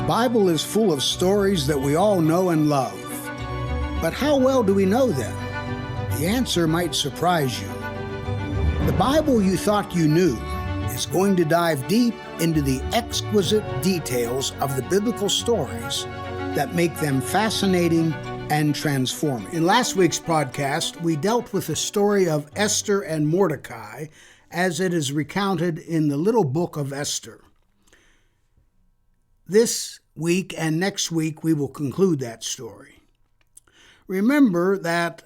Bible is full of stories that we all know and love. But how well do we know them? The answer might surprise you. The Bible you thought you knew is going to dive deep into the exquisite details of the biblical stories that make them fascinating and transforming. In last week's podcast, we dealt with the story of Esther and Mordecai as it is recounted in the little book of Esther. This week and next week, we will conclude that story. Remember that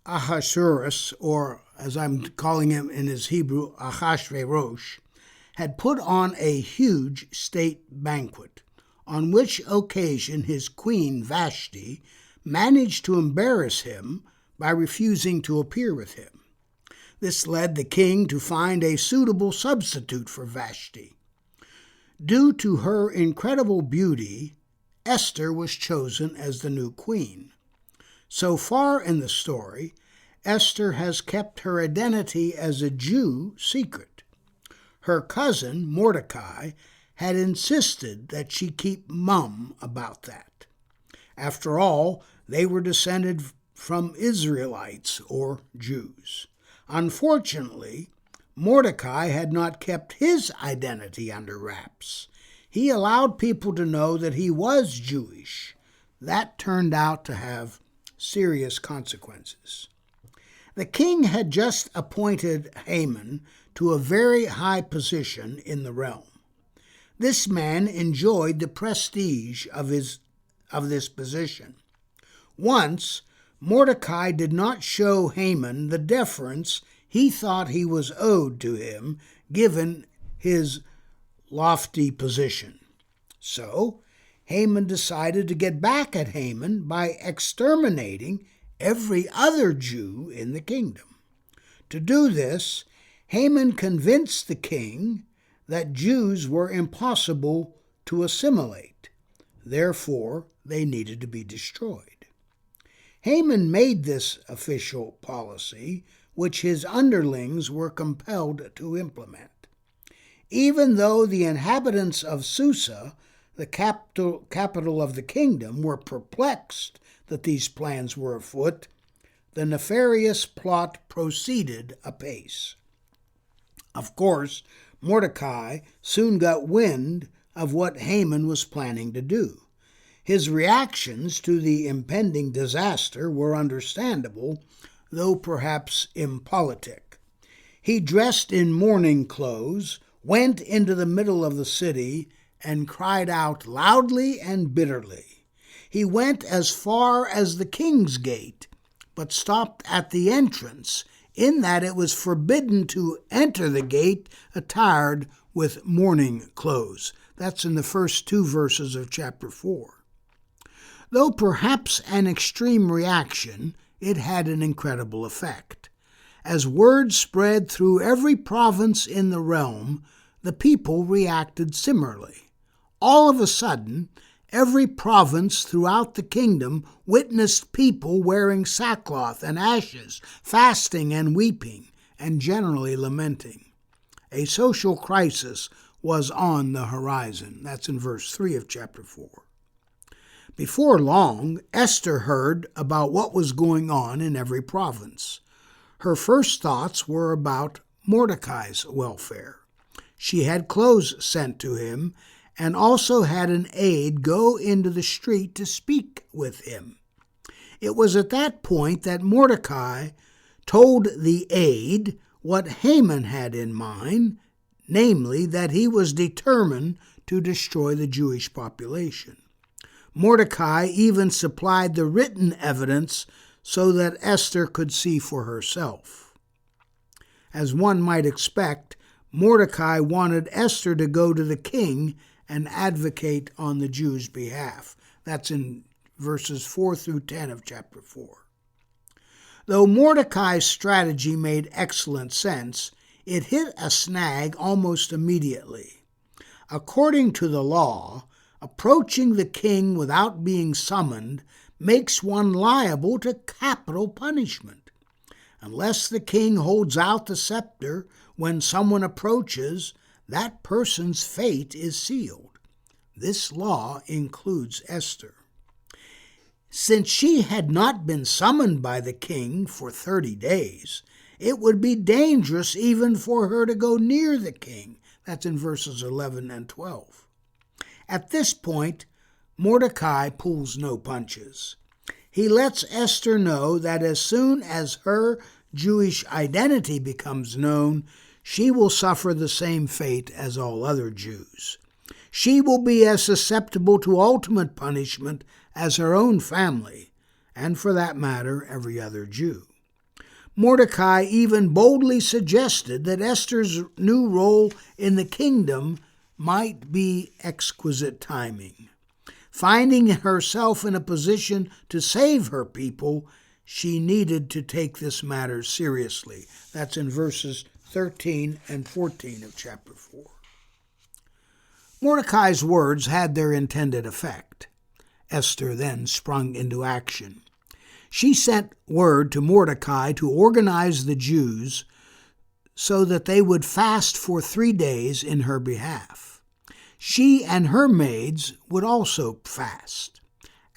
Ahaseurus, or as I'm calling him in his Hebrew, Ahasuerus, had put on a huge state banquet, on which occasion his queen Vashti managed to embarrass him by refusing to appear with him. This led the king to find a suitable substitute for Vashti. Due to her incredible beauty, Esther was chosen as the new queen. So far in the story, Esther has kept her identity as a Jew secret. Her cousin, Mordecai, had insisted that she keep mum about that. After all, they were descended from Israelites or Jews. Unfortunately, Mordecai had not kept his identity under wraps. He allowed people to know that he was Jewish. That turned out to have serious consequences. The king had just appointed Haman to a very high position in the realm. This man enjoyed the prestige of this position. Once, Mordecai did not show Haman the deference he thought he was owed to him, given his lofty position. So, Haman decided to get back at Haman by exterminating every other Jew in the kingdom. To do this, Haman convinced the king that Jews were impossible to assimilate. Therefore, they needed to be destroyed. Haman made this official policy, which his underlings were compelled to implement. Even though the inhabitants of Susa, the capital of the kingdom, were perplexed that these plans were afoot, the nefarious plot proceeded apace. Of course, Mordecai soon got wind of what Haman was planning to do. His reactions to the impending disaster were understandable, though perhaps impolitic. He dressed in mourning clothes, went into the middle of the city, and cried out loudly and bitterly. He went as far as the king's gate, but stopped at the entrance, in that it was forbidden to enter the gate attired with mourning clothes. That's in the first 2 verses of chapter 4. Though perhaps an extreme reaction, it had an incredible effect. As word spread through every province in the realm, the people reacted similarly. All of a sudden, every province throughout the kingdom witnessed people wearing sackcloth and ashes, fasting and weeping, and generally lamenting. A social crisis was on the horizon. That's in verse 3 of chapter 4. Before long, Esther heard about what was going on in every province. Her first thoughts were about Mordecai's welfare. She had clothes sent to him and also had an aide go into the street to speak with him. It was at that point that Mordecai told the aide what Haman had in mind, namely that he was determined to destroy the Jewish population. Mordecai even supplied the written evidence so that Esther could see for herself. As one might expect, Mordecai wanted Esther to go to the king and advocate on the Jews' behalf. That's in verses 4 through 10 of chapter 4. Though Mordecai's strategy made excellent sense, it hit a snag almost immediately. According to the law, approaching the king without being summoned makes one liable to capital punishment. Unless the king holds out the scepter when someone approaches, that person's fate is sealed. This law includes Esther. Since she had not been summoned by the king for 30 days, it would be dangerous even for her to go near the king. That's in verses 11 and 12. At this point, Mordecai pulls no punches. He lets Esther know that as soon as her Jewish identity becomes known, she will suffer the same fate as all other Jews. She will be as susceptible to ultimate punishment as her own family, and for that matter, every other Jew. Mordecai even boldly suggested that Esther's new role in the kingdom might be exquisite timing. Finding herself in a position to save her people, she needed to take this matter seriously. That's in verses 13 and 14 of chapter 4. Mordecai's words had their intended effect. Esther then sprung into action. She sent word to Mordecai to organize the Jews so that they would fast for 3 days in her behalf. She and her maids would also fast.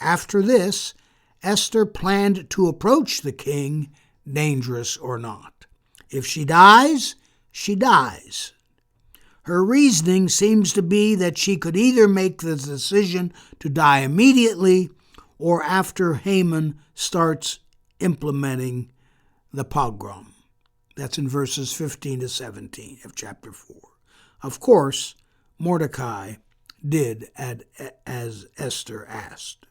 After this, Esther planned to approach the king, dangerous or not. If she dies, she dies. Her reasoning seems to be that she could either make the decision to die immediately or after Haman starts implementing the pogrom. That's in verses 15 to 17 of chapter 4. Of course, Mordecai did as Esther asked.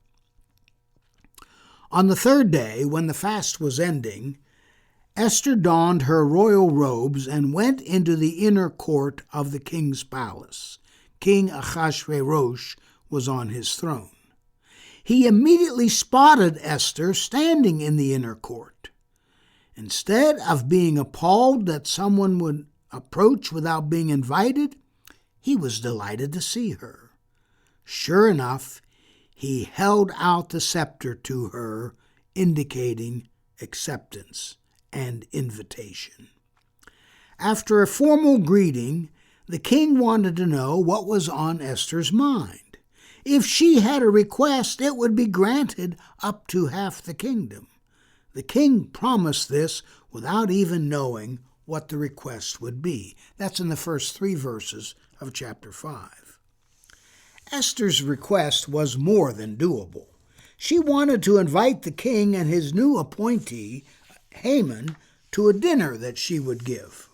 On the 3rd day, when the fast was ending, Esther donned her royal robes and went into the inner court of the king's palace. King Ahaseurus was on his throne. He immediately spotted Esther standing in the inner court. Instead of being appalled that someone would approach without being invited, he was delighted to see her. Sure enough, he held out the scepter to her, indicating acceptance and invitation. After a formal greeting, the king wanted to know what was on Esther's mind. If she had a request, it would be granted up to half the kingdom. The king promised this without even knowing what the request would be. That's in the first 3 verses of chapter 5. Esther's request was more than doable. She wanted to invite the king and his new appointee, Haman, to a dinner that she would give.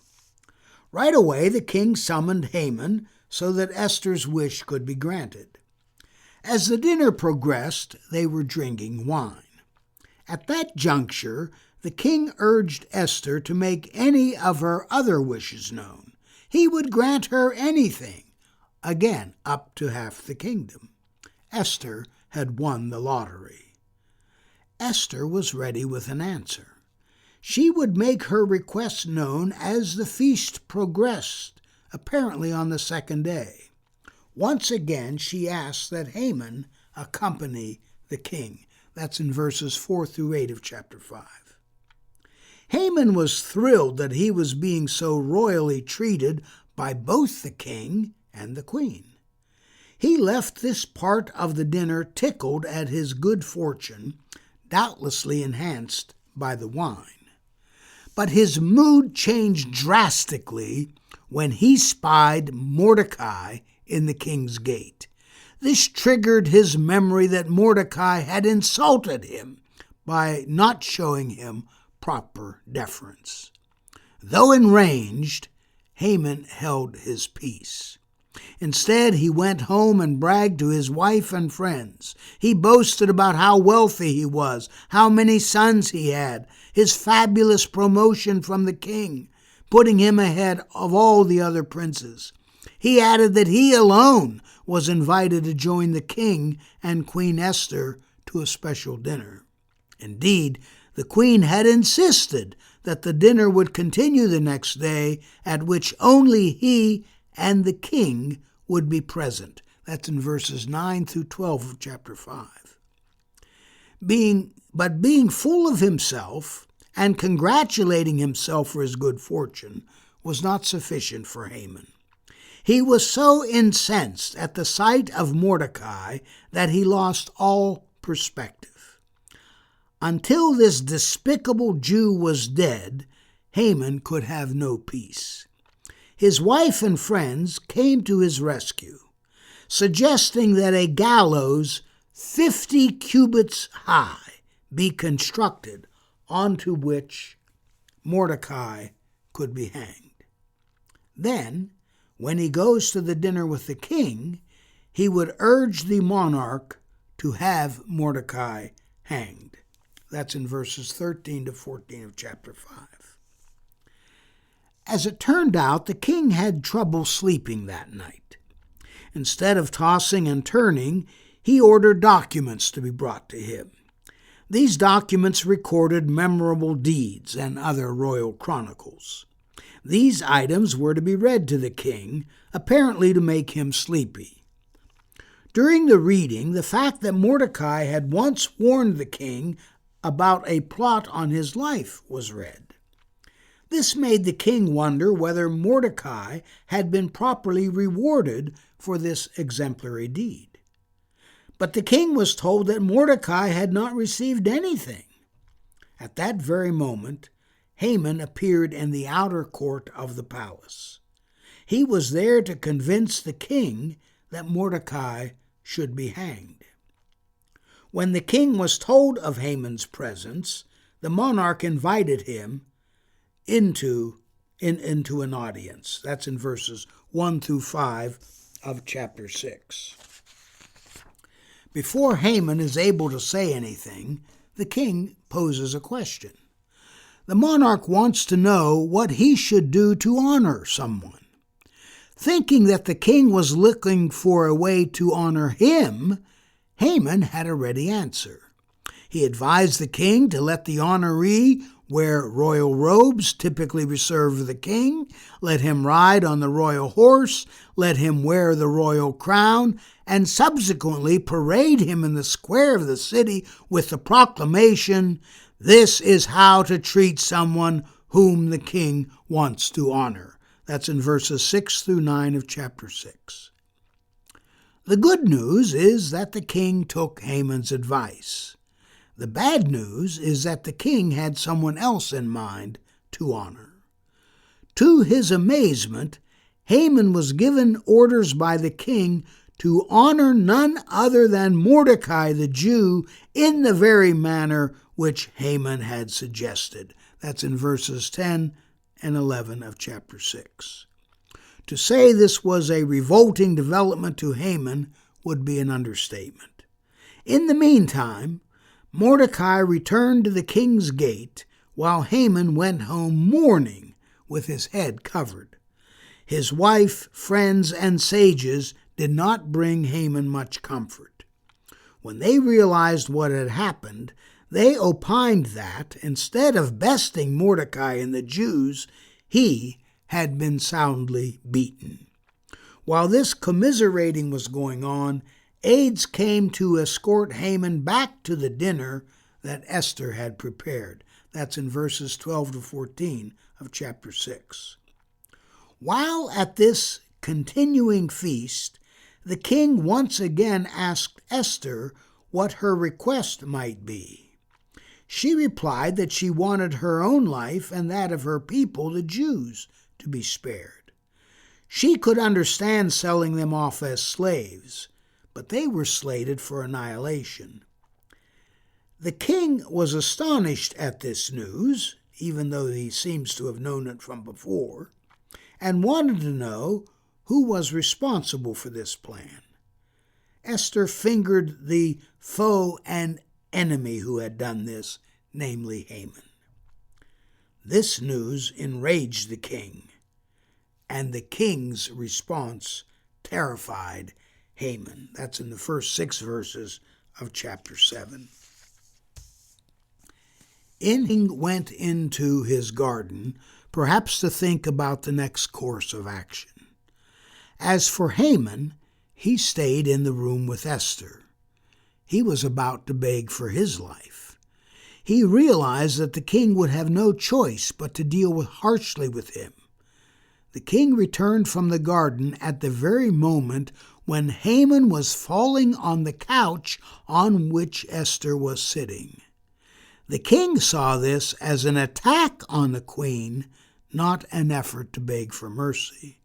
Right away, the king summoned Haman so that Esther's wish could be granted. As the dinner progressed, they were drinking wine. At that juncture, the king urged Esther to make any of her other wishes known. He would grant her anything, again up to half the kingdom. Esther had won the lottery. Esther was ready with an answer. She would make her request known as the feast progressed, apparently on the 2nd day. Once again, she asked that Haman accompany the king. That's in verses 4 through 8 of chapter 5. Haman was thrilled that he was being so royally treated by both the king and the queen. He left this part of the dinner tickled at his good fortune, doubtlessly enhanced by the wine. But his mood changed drastically when he spied Mordecai in the king's gate. This triggered his memory that Mordecai had insulted him by not showing him proper deference. Though enraged, Haman held his peace. Instead, he went home and bragged to his wife and friends. He boasted about how wealthy he was, how many sons he had, his fabulous promotion from the king, putting him ahead of all the other princes. He added that he alone was invited to join the king and Queen Esther to a special dinner. Indeed, the queen had insisted that the dinner would continue the next day, at which only he and the king would be present. That's in verses 9 through 12 of chapter 5. Being full of himself and congratulating himself for his good fortune was not sufficient for Haman. He was so incensed at the sight of Mordecai that he lost all perspective. Until this despicable Jew was dead, Haman could have no peace. His wife and friends came to his rescue, suggesting that a gallows 50 cubits high be constructed onto which Mordecai could be hanged. Then, when he goes to the dinner with the king, he would urge the monarch to have Mordecai hanged. That's in verses 13 to 14 of chapter 5. As it turned out, the king had trouble sleeping that night. Instead of tossing and turning, he ordered documents to be brought to him. These documents recorded memorable deeds and other royal chronicles. These items were to be read to the king, apparently to make him sleepy. During the reading, the fact that Mordecai had once warned the king about a plot on his life was read. This made the king wonder whether Mordecai had been properly rewarded for this exemplary deed. But the king was told that Mordecai had not received anything. At that very moment, Haman appeared in the outer court of the palace. He was there to convince the king that Mordecai should be hanged. When the king was told of Haman's presence, the monarch invited him into an audience. That's in verses 1 through 5 of chapter 6. Before Haman is able to say anything, the king poses a question. The monarch wants to know what he should do to honor someone. Thinking that the king was looking for a way to honor him, Haman had a ready answer. He advised the king to let the honoree wear royal robes typically reserved for the king, let him ride on the royal horse, let him wear the royal crown, and subsequently parade him in the square of the city with the proclamation, "This is how to treat someone whom the king wants to honor." That's in verses 6 through 9 of chapter 6. The good news is that the king took Haman's advice. The bad news is that the king had someone else in mind to honor. To his amazement, Haman was given orders by the king to honor none other than Mordecai the Jew in the very manner which Haman had suggested. That's in verses 10 and 11 of chapter 6. To say this was a revolting development to Haman would be an understatement. In the meantime, Mordecai returned to the king's gate, while Haman went home mourning with his head covered. His wife, friends, and sages did not bring Haman much comfort. When they realized what had happened, they opined that, instead of besting Mordecai and the Jews, he had been soundly beaten. While this commiserating was going on, aides came to escort Haman back to the dinner that Esther had prepared. That's in verses 12 to 14 of chapter 6. While at this continuing feast, the king once again asked Esther what her request might be. She replied that she wanted her own life and that of her people, the Jews, to be spared. She could understand selling them off as slaves, but they were slated for annihilation. The king was astonished at this news, even though he seems to have known it from before, and wanted to know who was responsible for this plan. Esther fingered the foe and enemy who had done this, namely Haman. This news enraged the king, and the king's response terrified Haman. That's in the first 6 verses of chapter 7. He went into his garden, perhaps to think about the next course of action. As for Haman, he stayed in the room with Esther. He was about to beg for his life. He realized that the king would have no choice but to deal harshly with him. The king returned from the garden at the very moment when Haman was falling on the couch on which Esther was sitting. The king saw this as an attack on the queen, not an effort to beg for mercy.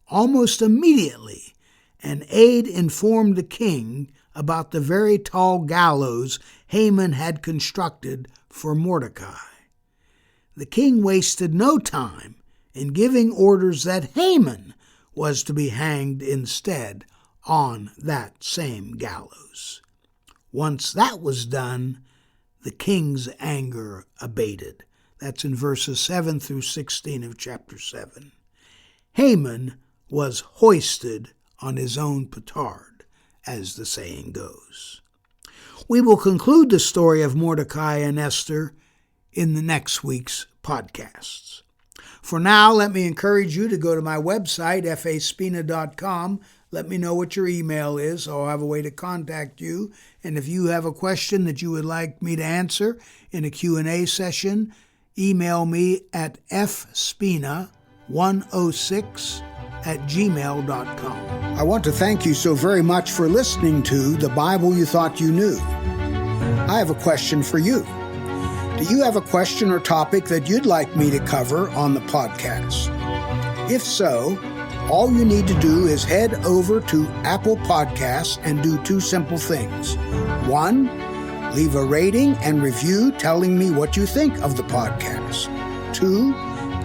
Almost immediately, an aide informed the king about the very tall gallows Haman had constructed for Mordecai. The king wasted no time in giving orders that Haman was to be hanged instead on that same gallows. Once that was done, the king's anger abated. That's in verses 7 through 16 of chapter 7. Haman was hoisted on his own petard, as the saying goes. We will conclude the story of Mordecai and Esther in the next week's podcasts. For now, let me encourage you to go to my website, faspina.com. Let me know what your email is, so I'll have a way to contact you. And if you have a question that you would like me to answer in a Q&A session, email me at fspina106@gmail.com. I want to thank you so very much for listening to The Bible You Thought You Knew. I have a question for you. Do you have a question or topic that you'd like me to cover on the podcast? If so, all you need to do is head over to Apple Podcasts and do two simple things. One, leave a rating and review telling me what you think of the podcast. Two,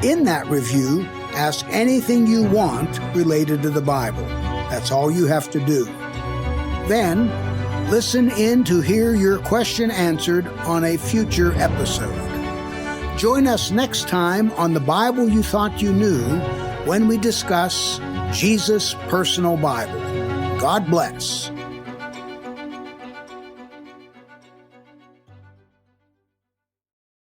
in that review, ask anything you want related to the Bible. That's all you have to do. Then, listen in to hear your question answered on a future episode. Join us next time on The Bible You Thought You Knew when we discuss Jesus' personal Bible. God bless.